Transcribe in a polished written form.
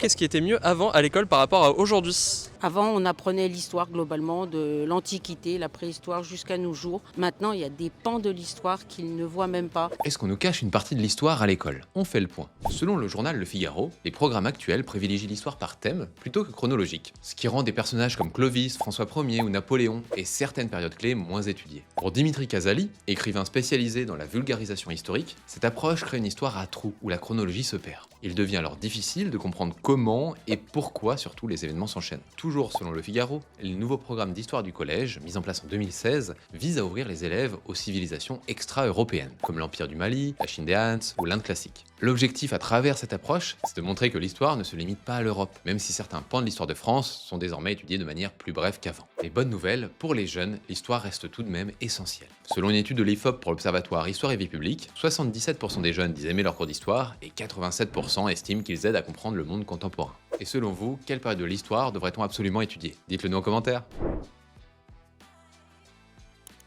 Qu'est-ce qui était mieux avant à l'école par rapport à aujourd'hui? Avant, on apprenait l'histoire globalement de l'Antiquité, la préhistoire jusqu'à nos jours. Maintenant, il y a des pans de l'histoire qu'ils ne voient même pas. Est-ce qu'on nous cache une partie de l'histoire à l'école? On fait le point. Selon le journal Le Figaro, les programmes actuels privilégient l'histoire par thème plutôt que chronologique, ce qui rend des personnages comme Clovis, François Ier ou Napoléon et certaines périodes clés moins étudiées. Pour Dimitri Casali, écrivain spécialisé dans la vulgarisation historique, cette approche crée une histoire à trous où la chronologie se perd. Il devient alors difficile de comprendre comment et pourquoi surtout les événements s'enchaînent. Toujours selon Le Figaro, le nouveau programme d'histoire du collège, mis en place en 2016, vise à ouvrir les élèves aux civilisations extra-européennes, comme l'Empire du Mali, la Chine des Han ou l'Inde classique. L'objectif à travers cette approche, c'est de montrer que l'histoire ne se limite pas à l'Europe, même si certains pans de l'histoire de France sont désormais étudiés de manière plus brève qu'avant. Les bonnes nouvelles, pour les jeunes, l'histoire reste tout de même essentielle. Selon une étude de l'IFOP pour l'Observatoire Histoire et Vie publique, 77% des jeunes disent aimer leur cours d'histoire et 87% estiment qu'ils aident à comprendre le monde contemporain. Et selon vous, quelle période de l'histoire devrait-on absolument étudier? Dites-le nous en commentaire.